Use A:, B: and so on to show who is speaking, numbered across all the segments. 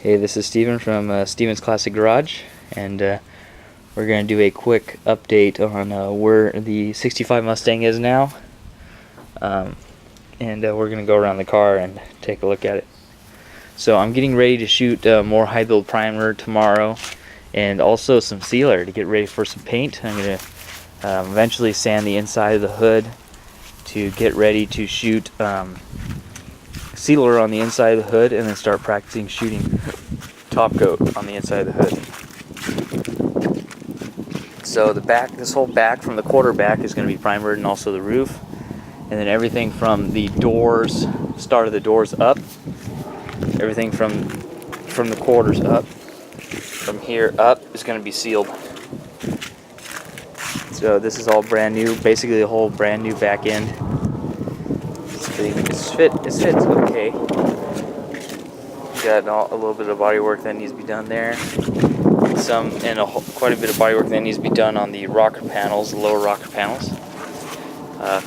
A: Hey, this is Steven from Steven's Classic Garage, and we're going to do a quick update on where the 65 Mustang is now, and we're going to go around the car and take a look at it. So I'm getting ready to shoot more high build primer tomorrow, and also some sealer to get ready for some paint. I'm going to eventually sand the inside of the hood to get ready to shoot sealer on the inside of the hood, and then start practicing shooting top coat on the inside of the hood. So the back, this whole back from the quarterback is going to be primered, and also the roof, and then everything from the doors, start of the doors up, everything from the quarters up, from here up is going to be sealed. So this is all brand new, basically the whole brand new back end. It fits okay. Got a little bit of body work that needs to be done there. Quite a bit of body work that needs to be done on the rocker panels, the lower rocker panels.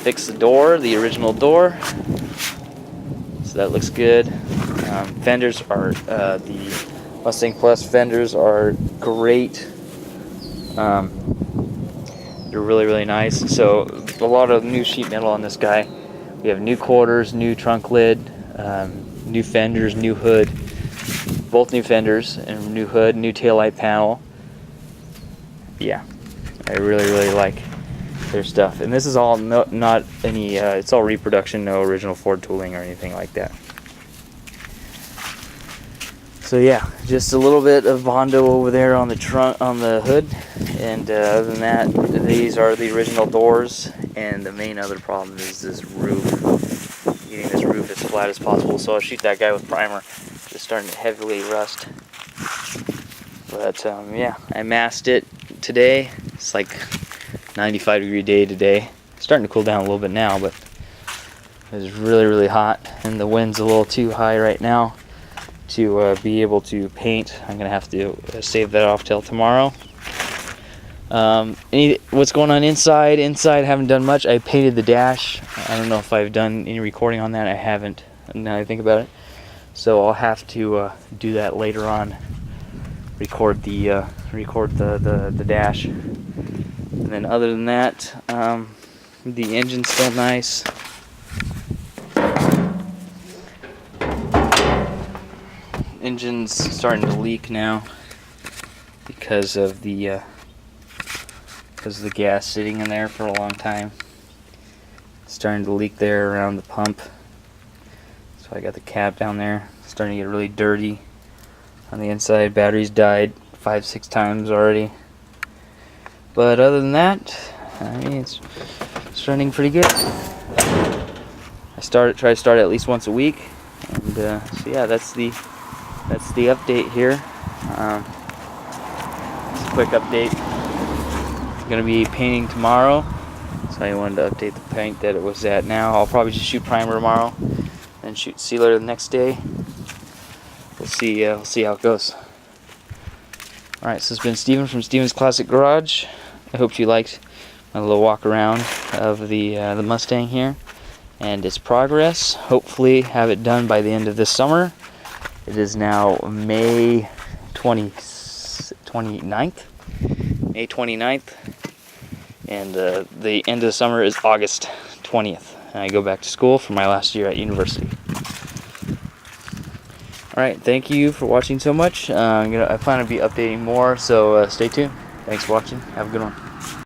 A: Fix the door, the original door. So that looks good. Fenders are the Mustang Plus fenders are great. They're really nice. So a lot of new sheet metal on this guy. We have new quarters, new trunk lid, new fenders, new hood, both new fenders and new hood, new taillight panel. Yeah, I really like their stuff. And this is all not any, it's all reproduction, no original Ford tooling or anything like that. So yeah, just a little bit of Bondo over there on the trunk, on the hood, and other than that, these are the original doors. And the main other problem is this roof, getting this roof as flat as possible. So I'll shoot that guy with primer. It's starting to heavily rust. But yeah, I masked it today. It's like 95-degree day today. It's starting to cool down a little bit now, but it's really hot, and the wind's a little too high right now to be able to paint. I'm gonna have to save that off till tomorrow. What's going on inside? Inside, I haven't done much. I painted the dash. I don't know if I've done any recording on that. I haven't, now that I think about it. So I'll have to do that later on. Record the dash. And then other than that, the engine's still nice. Engine's starting to leak now because of the gas sitting in there for a long time. It's starting to leak there around the pump. So I got the cap down there. It's starting to get really dirty on the inside. Battery's died 5-6 times already. But other than that, I mean, it's running pretty good. I try to start at least once a week, and so yeah, that's the update here. It's a quick update. I'm gonna be painting tomorrow, so I wanted to update the paint that it was at now. I'll probably just shoot primer tomorrow, and shoot sealer the next day. We'll see how it goes. All right, so it's been Steven from Steven's Classic Garage. I hope you liked my little walk around of the Mustang here and its progress. Hopefully have it done by the end of this summer. It is now May 29th, and the end of the summer is August 20th, and I go back to school for my last year at university. Alright, thank you for watching so much. I plan to be updating more, so stay tuned. Thanks for watching. Have a good one.